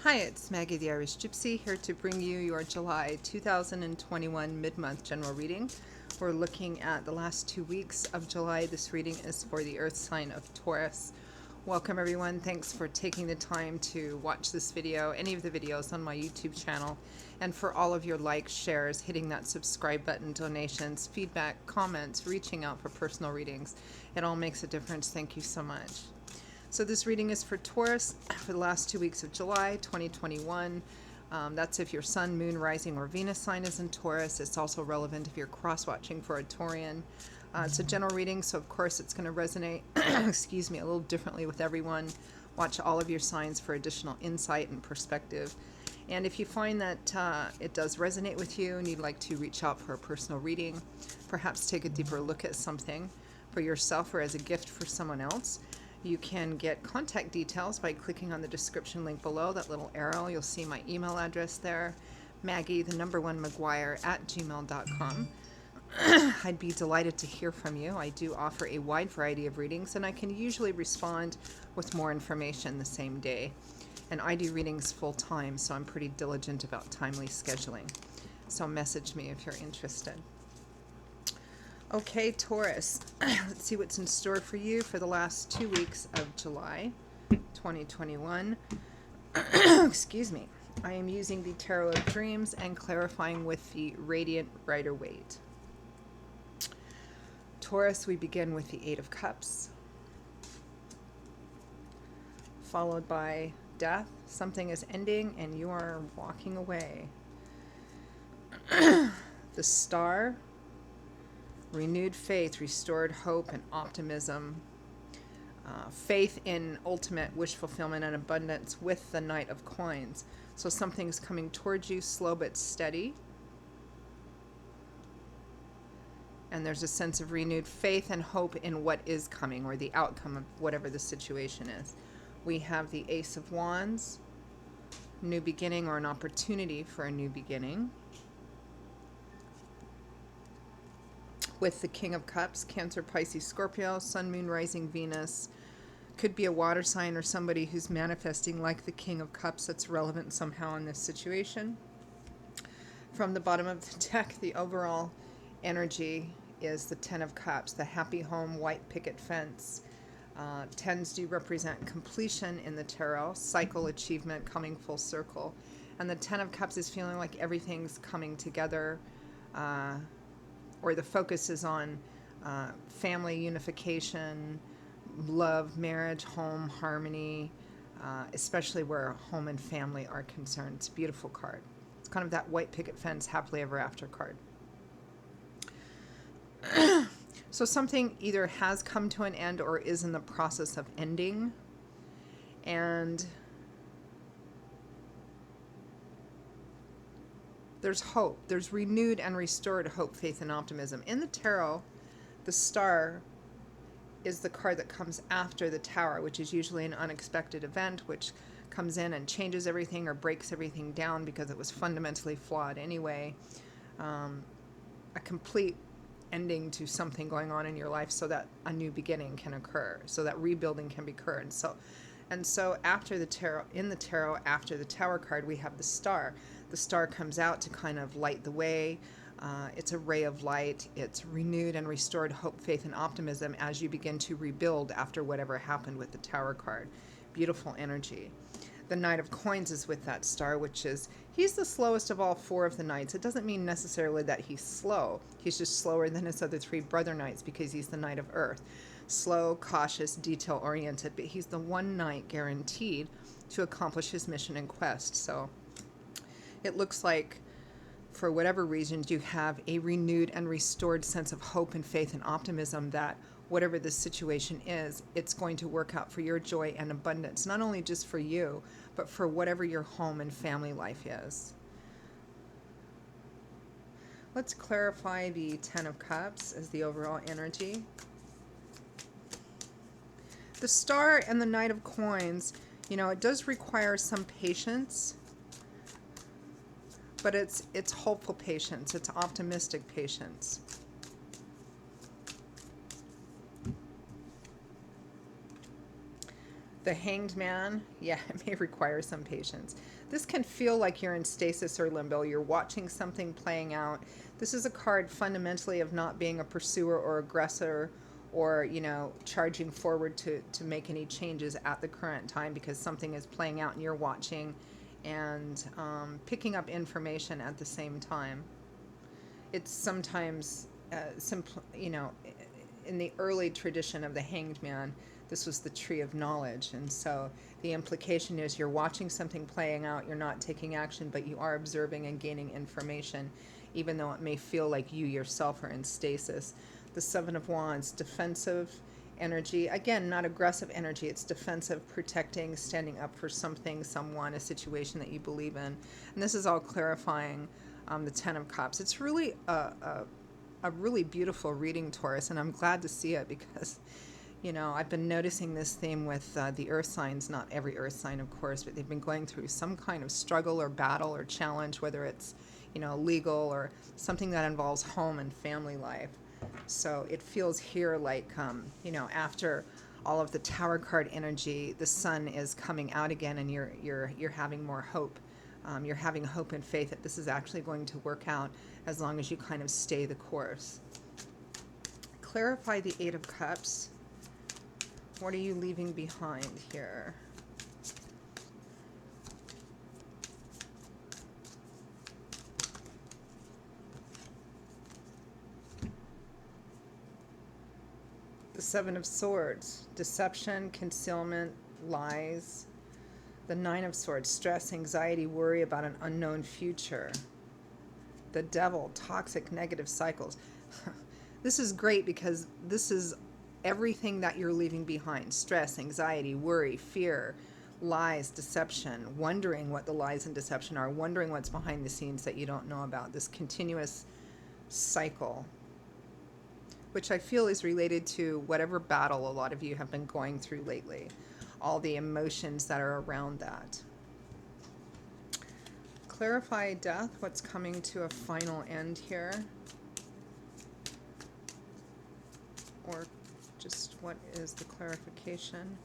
Hi, it's Maggie the Irish Gypsy here to bring you your July 2021 mid-month general reading. We're looking at the last 2 weeks of July. This reading is for the earth sign of Taurus. Welcome everyone. Thanks for taking the time to watch this video, any of the videos on my YouTube channel, and for all of your likes, shares, hitting that subscribe button, donations, feedback, comments, reaching out for personal readings. It all makes a difference. Thank you so much. So this reading is for Taurus for the last 2 weeks of July 2021. That's if your sun, moon, rising, or Venus sign is in Taurus. It's also relevant if you're cross-watching for a Taurian. It's a general reading, so of course it's going to resonate, excuse me, a little differently with everyone. Watch all of your signs for additional insight and perspective. And if you find that it does resonate with you and you'd like to reach out for a personal reading, perhaps take a deeper look at something for yourself or as a gift for someone else, you can get contact details by clicking on the description link below, that little arrow. You'll see my email address there, Maggie1McGuire@gmail.com. I'd be delighted to hear from you. I do offer a wide variety of readings, and I can usually respond with more information the same day. And I do readings full time, so I'm pretty diligent about timely scheduling. So message me if you're interested. Okay, Taurus, let's see what's in store for you for the last 2 weeks of July 2021. Excuse me. I am using the Tarot of Dreams and clarifying with the Radiant Rider-Waite. Taurus, we begin with the Eight of Cups, followed by death. Something is ending and you are walking away. The Star, renewed faith, restored hope and optimism, faith in ultimate wish fulfillment and abundance with the Knight of Coins. So something's coming towards you, slow but steady. And there's a sense of renewed faith and hope in what is coming or the outcome of whatever the situation is. We have the Ace of Wands, new beginning or an opportunity for a new beginning. With the King of Cups, Cancer, Pisces, Scorpio, Sun, Moon, Rising, Venus. Could be a water sign or somebody who's manifesting like the King of Cups that's relevant somehow in this situation. From the bottom of the deck, the overall energy is the Ten of Cups, the happy home, white picket fence. Tens do represent completion in the tarot, cycle, achievement, coming full circle. And the Ten of Cups is feeling like everything's coming together, or the focus is on family unification, love, marriage, home, harmony, especially where home and family are concerned. It's a beautiful card. It's kind of that white picket fence, happily ever after card. So something either has come to an end or is in the process of ending. And there's hope. There's renewed and restored hope, faith, and optimism. In the tarot, the Star is the card that comes after the Tower, which is usually an unexpected event, which comes in and changes everything or breaks everything down because it was fundamentally flawed anyway. A complete ending to something going on in your life so that a new beginning can occur, so that rebuilding can occur. And so after the tarot, in the tarot, after the Tower card, we have the Star. The Star comes out to kind of light the way. It's a ray of light. It's renewed and restored hope, faith, and optimism as you begin to rebuild after whatever happened with the Tower card. Beautiful energy. The Knight of Coins is with that Star, which is, he's the slowest of all 4 of the Knights. It doesn't mean necessarily that he's slow. He's just slower than his other 3 brother Knights because he's the Knight of Earth. Slow, cautious, detail-oriented, but he's the one Knight guaranteed to accomplish his mission and quest. So it looks like, for whatever reasons, you have a renewed and restored sense of hope and faith and optimism that whatever the situation is, it's going to work out for your joy and abundance, not only just for you, but for whatever your home and family life is. Let's clarify the Ten of Cups as the overall energy. The Star and the Knight of Coins, you know, it does require some patience, but it's hopeful patience, it's optimistic patience. The Hanged Man, yeah, it may require some patience. This can feel like you're in stasis or limbo. You're watching something playing out. This is a card fundamentally of not being a pursuer or aggressor or, charging forward to make any changes at the current time because something is playing out and you're watching and picking up information at the same time. It's sometimes in the early tradition of the Hanged Man, this was the tree of knowledge. And so the implication is you're watching something playing out, you're not taking action, but you are observing and gaining information, even though it may feel like you yourself are in stasis. The Seven of Wands, defensive energy. Again, not aggressive energy. It's defensive, protecting, standing up for something, someone, a situation that you believe in. And this is all clarifying the Ten of Cups. It's really a really beautiful reading, Taurus, and I'm glad to see it because, I've been noticing this theme with the earth signs, not every earth sign, of course, but they've been going through some kind of struggle or battle or challenge, whether it's, legal or something that involves home and family life. So it feels here like, after all of the Tower card energy, the sun is coming out again, and you're having more hope. You're having hope and faith that this is actually going to work out as long as you kind of stay the course. Clarify the Eight of Cups. What are you leaving behind here? The Seven of Swords. Deception, concealment, lies. The Nine of Swords. Stress, anxiety, worry about an unknown future. The Devil. Toxic, negative cycles. This is great because this is everything that you're leaving behind. Stress, anxiety, worry, fear, lies, deception, wondering what the lies and deception are, wondering what's behind the scenes that you don't know about. This continuous cycle, which I feel is related to whatever battle a lot of you have been going through lately, all the emotions that are around that. Clarify death, what's coming to a final end here? Or just what is the clarification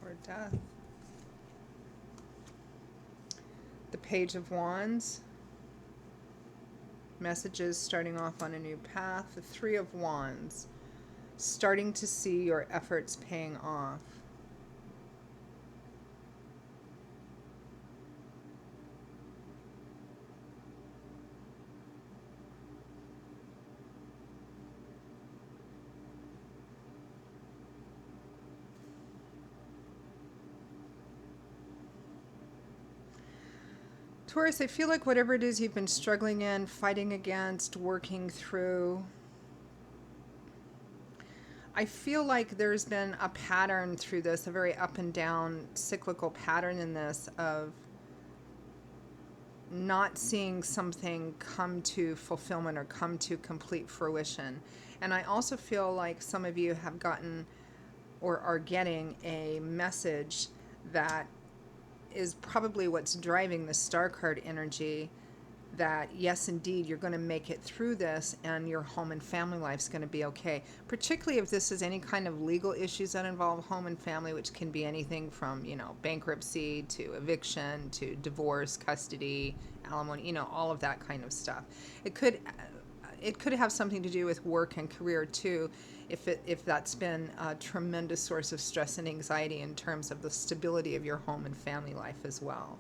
for death? The Page of Wands. Messages starting off on a new path. The Three of Wands. Starting to see your efforts paying off. Taurus, I feel like whatever it is you've been struggling in, fighting against, working through, I feel like there's been a pattern through this, a very up and down cyclical pattern in this of not seeing something come to fulfillment or come to complete fruition. And I also feel like some of you have gotten or are getting a message that is probably what's driving the Star card energy, that yes, indeed, you're going to make it through this and your home and family life's going to be okay. Particularly if this is any kind of legal issues that involve home and family, which can be anything from, bankruptcy to eviction to divorce, custody, alimony, all of that kind of stuff. It could have something to do with work and career too, if that's been a tremendous source of stress and anxiety in terms of the stability of your home and family life as well.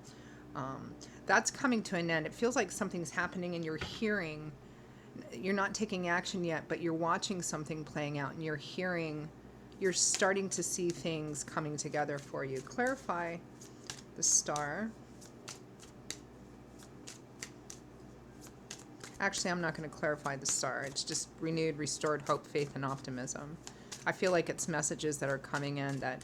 That's coming to an end. It feels like something's happening and you're not taking action yet, but you're watching something playing out and you're starting to see things coming together for you. Clarify the Star. Actually, I'm not going to clarify the Star. It's just renewed, restored hope, faith, and optimism. I feel like it's messages that are coming in that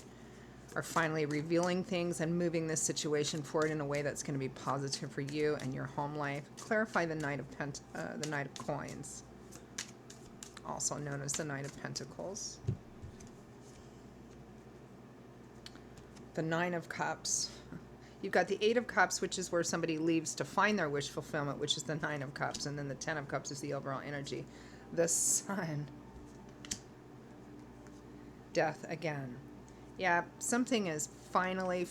are finally revealing things and moving this situation forward in a way that's going to be positive for you and your home life. Clarify the Knight of Coins, also known as the Knight of Pentacles. The Nine of Cups. You've got the Eight of Cups, which is where somebody leaves to find their wish fulfillment, which is the Nine of Cups. And then the Ten of Cups is the overall energy. The Sun. Death again. Yeah, something is finally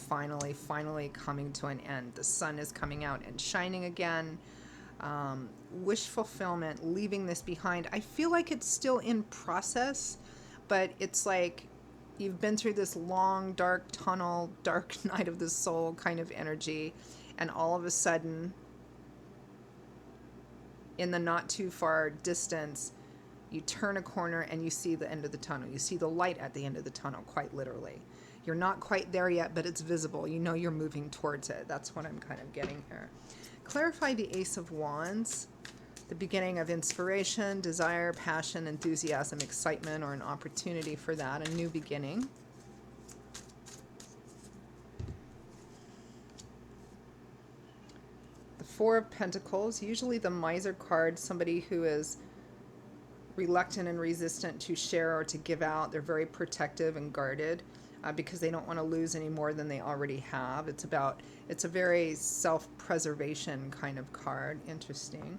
coming to an end. The sun is coming out and shining again. Wish fulfillment, leaving this behind. I feel like it's still in process, but it's like you've been through this long, dark tunnel, dark night of the soul kind of energy, and all of a sudden, in the not too far distance, you turn a corner and you see the end of the tunnel. You see the light at the end of the tunnel, quite literally. You're not quite there yet, but it's visible. You know you're moving towards it. That's what I'm kind of getting here. Clarify the Ace of Wands, the beginning of inspiration, desire, passion, enthusiasm, excitement, or an opportunity for that, a new beginning. The Four of Pentacles, usually the Miser card, somebody who is reluctant and resistant to share or to give out. They're very protective and guarded because they don't want to lose any more than they already have. It's a very self-preservation kind of card. Interesting.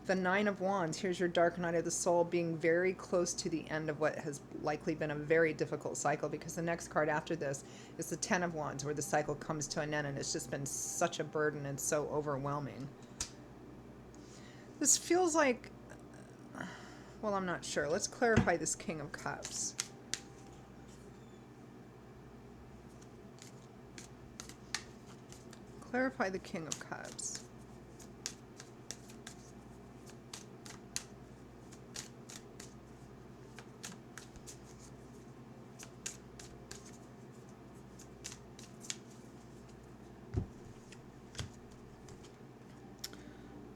The Nine of Wands, here's your dark night of the soul, being very close to the end of what has likely been a very difficult cycle, because the next card after this is the Ten of Wands, where the cycle comes to an end and it's just been such a burden and so overwhelming. This feels like, well, I'm not sure. Let's clarify this King of Cups. Clarify the King of Cups.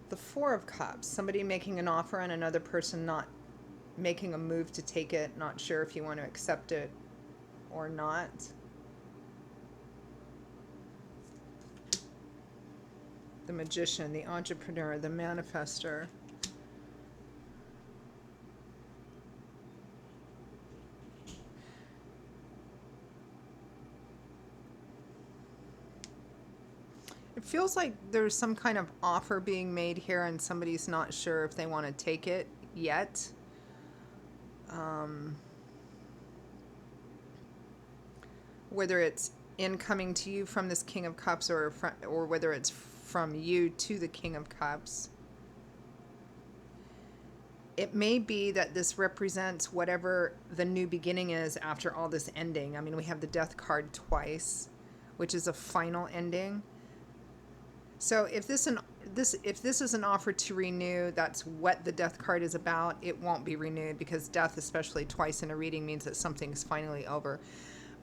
The Four of Cups, somebody making an offer and another person not making a move to take it, not sure if you want to accept it or not. The Magician, the Entrepreneur, the Manifester. It feels like there's some kind of offer being made here and somebody's not sure if they want to take it yet. Whether it's incoming to you from this King of Cups or whether it's from you to the King of Cups. It may be that this represents whatever the new beginning is after all this ending. I mean, we have the Death card twice, which is a final ending. So if this is an offer to renew, that's what the Death card is about. It won't be renewed because death, especially twice in a reading, means that something's finally over.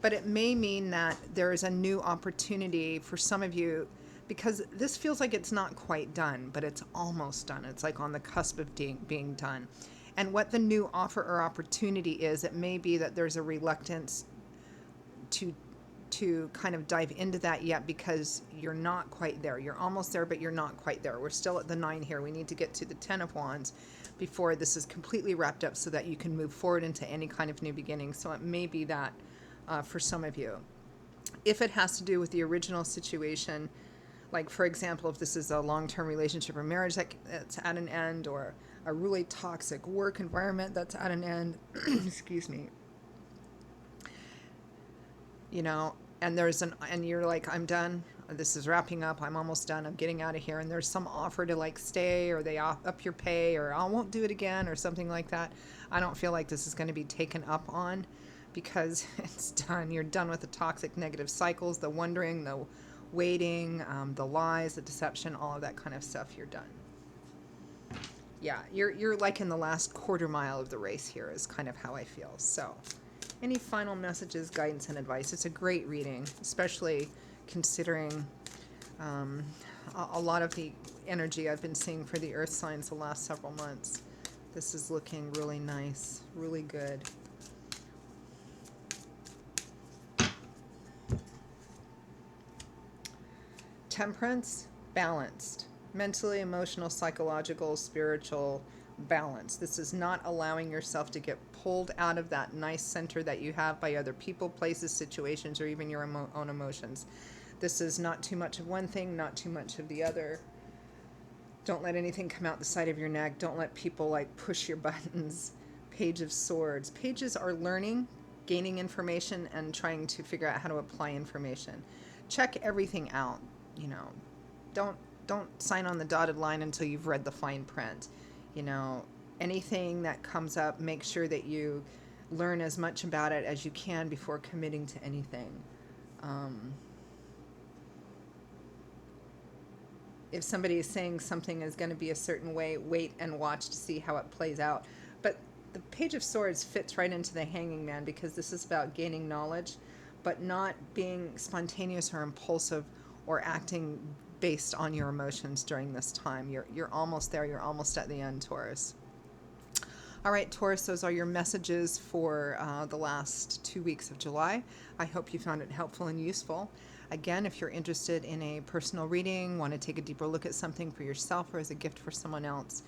But it may mean that there is a new opportunity for some of you, because this feels like it's not quite done, but it's almost done. It's like on the cusp of being done. And what the new offer or opportunity is, it may be that there's a reluctance to kind of dive into that yet because you're not quite there. You're almost there, but you're not quite there. We're still at the 9 here. We need to get to the 10 of Wands before this is completely wrapped up so that you can move forward into any kind of new beginning. So it may be that for some of you. If it has to do with the original situation, like for example, if this is a long-term relationship or marriage that's at an end, or a really toxic work environment that's at an end, excuse me, you know, and and you're like, I'm done. This is wrapping up. I'm almost done. I'm getting out of here. And there's some offer to like stay, or they up your pay, or I won't do it again, or something like that. I don't feel like this is going to be taken up on because it's done. You're done with the toxic negative cycles, the wondering, the waiting, the lies, the deception, all of that kind of stuff. You're done. Yeah, you're like in the last quarter mile of the race here is kind of how I feel. So any final messages, guidance, and advice? It's a great reading, especially considering a lot of the energy I've been seeing for the earth signs the last several months. This is looking really nice, really good. Temperance, balanced. Mentally, emotional, psychological, spiritual balance. This is not allowing yourself to get pulled out of that nice center that you have by other people, places, situations, or even your own emotions. This is not too much of one thing, not too much of the other. Don't let anything come out the side of your neck. Don't let people like push your buttons. Page of Swords. Pages are learning. gaining information and trying to figure out how to apply information. Check everything out, you know. Don't sign on the dotted line until you've read the fine print. You know, anything that comes up, make sure that you learn as much about it as you can before committing to anything. If somebody is saying something is going to be a certain way, wait and watch to see how it plays out. But the Page of Swords fits right into the Hanging Man, because this is about gaining knowledge, but not being spontaneous or impulsive or acting based on your emotions during this time. You're almost there. You're almost at the end, Taurus. All right, Taurus, those are your messages for the last 2 weeks of July. I hope you found it helpful and useful. Again, if you're interested in a personal reading, want to take a deeper look at something for yourself or as a gift for someone else,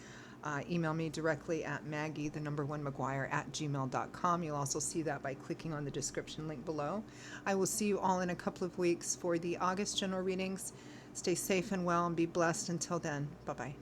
email me directly at maggie1maguire@gmail.com. You'll also see that by clicking on the description link below. I will see you all in a couple of weeks for the August general readings. Stay safe and well and be blessed. Until then, bye-bye.